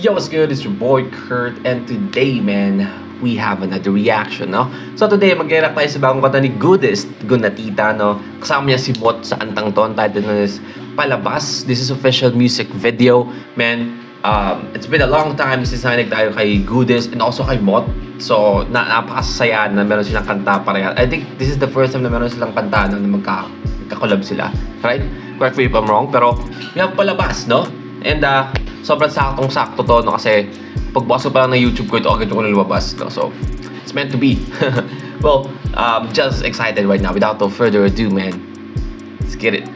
Yo, what's good? It's your boy Kurt, and today, man, we have another reaction, no? So today, mag-react tayo sa bagong kanta ni Goodest, Gunatita, no? Kasama niya si Mot sa antang to. Ang title na is Palabas. This is official music video, man. It's been a long time since nakinig tayo kay Goodest and also kay Mot. So, napakasaya na meron silang kanta pareha. I think this is the first time na meron silang kanta na magka-collab sila. Right? Correct me if I'm wrong. Pero, we have Palabas, no? And, sobrang saktong-sakto to, no? Kasi, pagbukas ko pa lang ng YouTube ko, ito agad ko na lumabas, no? So, it's meant to be. Well, just excited right now. Without no further ado, man. Let's get it.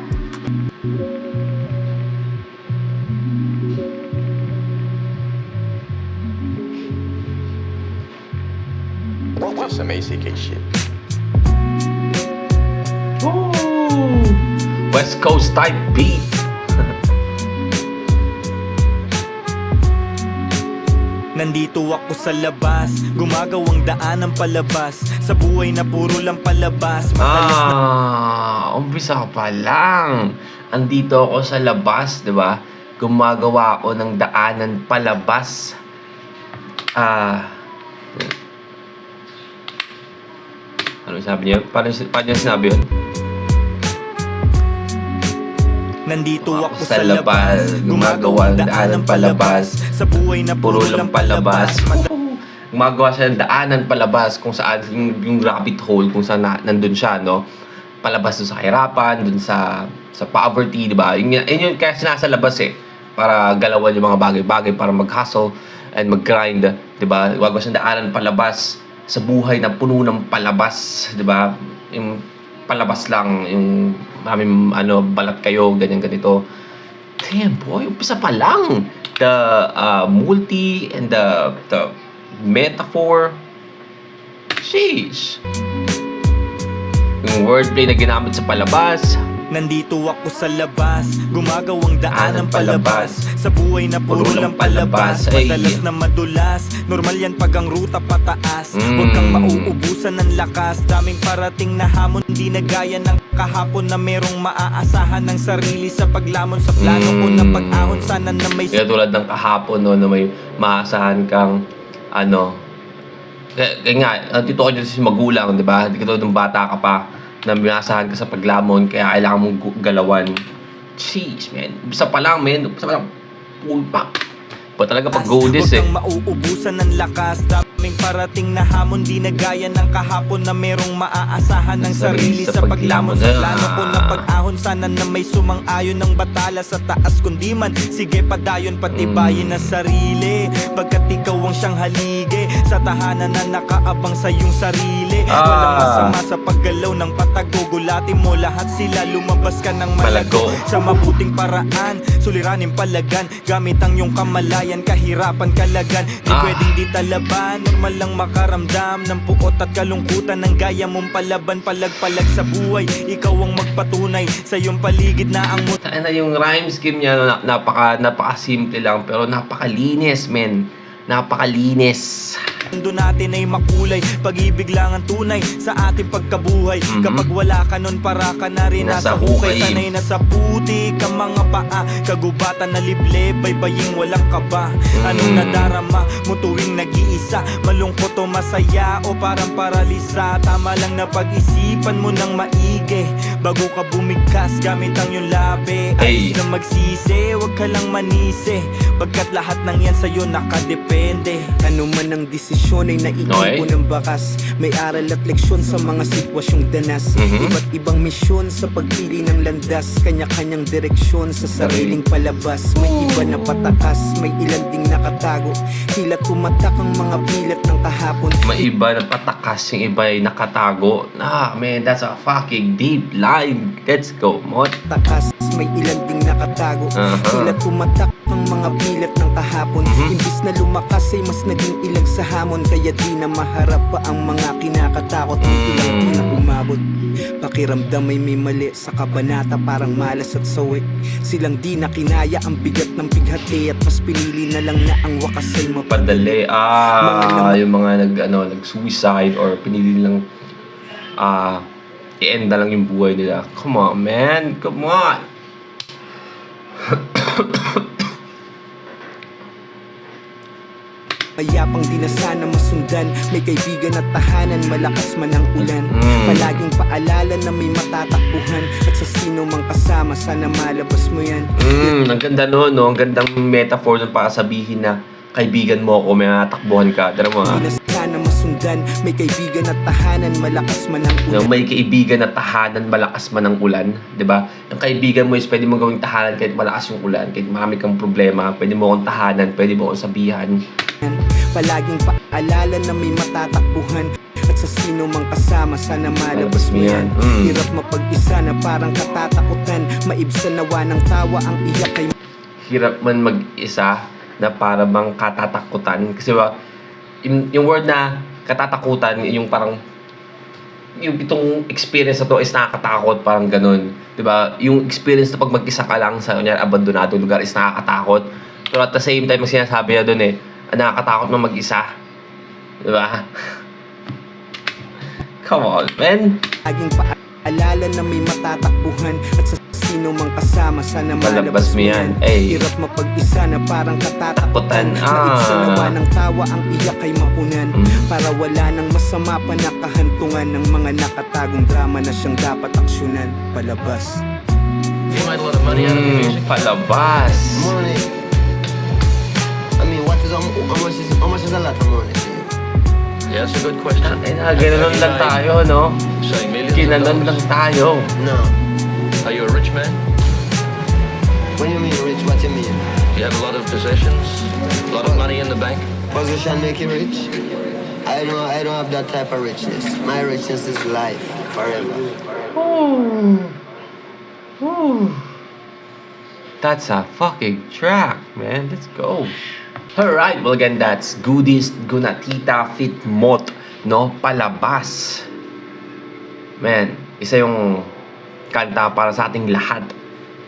Just some ACK shit. Ooh, West Coast type beat. Nandito ako sa labas, gumagawang daan ng palabas, sa buhay na puro lang palabas. Umpisa ka pa lang. Andito ako sa labas, di ba? Gumagawa ako ng daanan palabas. Ano sabi niyo? Paano niyo sinabi yun? Nandito ako sa labas, gumagawa ng daanan palabas, sa buhay na puro lang palabas. Gumagawa siya ng daanan palabas kung saan yung rabbit hole kung saan nandun siya, no? Palabas dun sa kahirapan, dun sa poverty, di ba? Yun kaya sinasa labas eh. Para galawan yung mga bagay-bagay, para mag-hustle and mag-grind, di ba? Gumagawa siya ng daanan palabas sa buhay na puno ng palabas, di ba? Yung palabas lang, yung maraming balat kayo, ganyan ganito. Damn boy, umpisa pa lang. The multi and the metaphor. Sheesh. Yung wordplay na ginamit sa palabas. Nandito ako sa labas, gumagawang daan ng palabas, sa buhay na puro lang palabas. Madalas na madulas, normal yan pag ang ruta pataas. Huwag kang mauubusan ng lakas, daming parating na hamon, di na gaya ng kahapon na merong maaasahan ng sarili sa paglamon sa plano ko na pag-ahon. Sana na may kaya tulad ng kahapon, no, na may maasahan kang kaya nga, dito ko dyan si magulang, di ba? Di ka tulad ng bata ka pa na minasahan ka sa paglamon, kaya kailangan mong galawan. Jeez, man. Bisa pa lang, man. Bisa pa lang. Pulpak. Pa talaga pag Goodest eh. Huwag kang mauubusan ng lakas, daming parating na hamon, di na gaya ng kahapon na merong maaasahan ng sarili sa paglamon sa plano ko na pag-ahon. Sana na may sumang-ayon ng batala sa taas, kundi man sige padayon patibayin na sarili, pagkat ikaw ang siyang halige sa tahanan na nakaabang sa iyong sarili. Walang masama sa paggalaw ng patago, gulatin mo lahat sila, lumabas ka ng malago sa mabuting paraan, suliranin palagan gamit ang iyong kamalayan, kahirapan kalagan, di pwedeng di talaban. Normal lang makaramdam ng puot at kalungkutan ng gaya mong palaban, palag-palag sa buhay, ikaw ang magpatunay sa iyong paligid na ang na yung rhyme scheme niya, napaka-simple lang pero napakalinis, men. Napakalinis. mundo natin ay makulay, pag-ibig lang ang tunay sa ating pagkabuhay. Kapag wala ka nun, para ka na rin nasa hukay. Sanay na sa putik ang mga paa, kagubatan na liblib, baybaying walang kaba. Anong nadarama mo tuwing nag-iisa, malungkot o masaya o parang paralisa? Tama lang na pag-isipan mo ng maigi bago ka bumigkas gamit ang iyong labi. Ayos na magsisi, wag ka lang manisi, pagkat lahat ng yan sa'yo nakadepende. Ano man ang desisyon ay naiipon ng bakas, may aral at leksyon sa mga sitwasyong danas. Iba't ibang misyon sa pagpili ng landas, kanya-kanyang direksyon sa sariling palabas. May iba na patakas, may ilan ding nakatago, tila tumatak ang mga bilat ng kahapon. May iba na patakas, yung iba ay nakatago. Man, that's a fucking deep line. Let's go, Mot. Takas, may ilan ding nakatago, tila tumatak ang mga bilat ng kahapon. Imbis na lumakas ay mas naging ilag sa hamon, kaya di na maharap pa ang mga kinakatakot. May ilang di na umabot, pakiramdam may mali sa kabanata, parang malas at sawi. Silang di na kinaya ang bigat ng bighati, at mas pinili na lang na ang wakas ay mapadali. Yung mga nag-suicide or pinili lang i-end na lang yung buhay nila. Come on, man. Come on. Mayapang di na sana masundan. May kaibigan at tahanan, malakas man ang ulan. Palaging paalala na may matatakbuhan. At sa sino mang kasama, sana malabas mo yan. Ang ganda no? Ang gandang metaphor nun para sabihin na kaibigan mo ako, may natakbuhan ka. Tara mo ha. Di na sana masundan. May kaibigan at tahanan, malakas man ang ulan. May kaibigan na tahanan, malakas man ang ulan, 'di ba? Yung kaibigan mo is pwede mo gawing tahanan kahit malakas yung ulan, kahit marami kang problema, pwede mo akong tahanan, pwede mo akong sabihan. Palaging paalala na may matatakbuhan. At sa sino mang kasama, sana malabas mo yan. Hirap mapag-isa na parang katatakutan. Maibsan nawa ng tawa ang iyak kay Hirap man mag-isa na para bang katatakutan. Kasi ba, yung word na katatakutan, yung parang yung itong experience na to is nakakatakot, parang ganun. 'Di ba? Yung experience na pag mag-isa ka lang sa kunyari abandonado lugar is nakakatakot. Pero at the same time, ang sinasabi niya doon nakakatakot na mag-isa. 'Di ba? Come on, man. laging paalala na may matatakbuhan. At sa sino mang kasama, sana malabas mo yan. Hirap mapag-isa na parang katatakutan. Maibsan nawa ng tawa, ang iyak ay mapunan. Para wala nang masama pa nakahantungan ng mga nakatagong drama na siyang dapat aksyonan. Palabas. You made a lot of money out of your music. Palabas. Money. I mean, how much is a lot of money to you? Yeah, that's a good question. Ginanon lang tayo, no? Say millions of Ginanon lang dollars. tayo. No. Are you a rich man? When you mean rich, what you mean? You have a lot of possessions? A lot of money in the bank? Position make you rich? I don't have that type of richness. My richness is life, forever. That's a fucking track, man. Let's go. Alright, well again, that's Goodies Gunatita Fit Mot, no? Palabas. Man, isa yung kanta para sa ating lahat,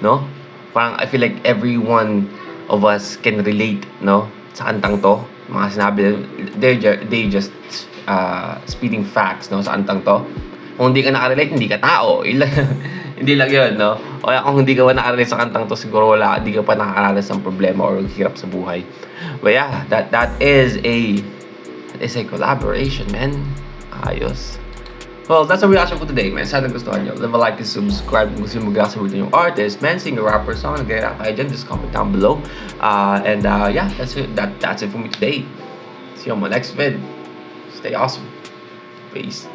no? Parang I feel like everyone of us can relate, no? Sa kantang to. Mga sinabi, they just speaking facts, no? Sa kantang to. Kung hindi ka nakarelate, hindi ka tao. Hindi lang yun, no? O kaya kung hindi ka pa nakarelate sa kantang to, siguro hindi ka pa nakakaranas ng problema or hirap sa buhay. But yeah, that is a collaboration, man. Ayos. Well, that's our reaction for today, man. Sana gustuhan nyo. Leave a like and subscribe kung gusto nyo mag-react yung artist, man, singer, rapper, song, nag-react kayo dyan, just comment down below. Yeah, that's it. That's it for me today. See you on my next vid. Stay awesome. Peace.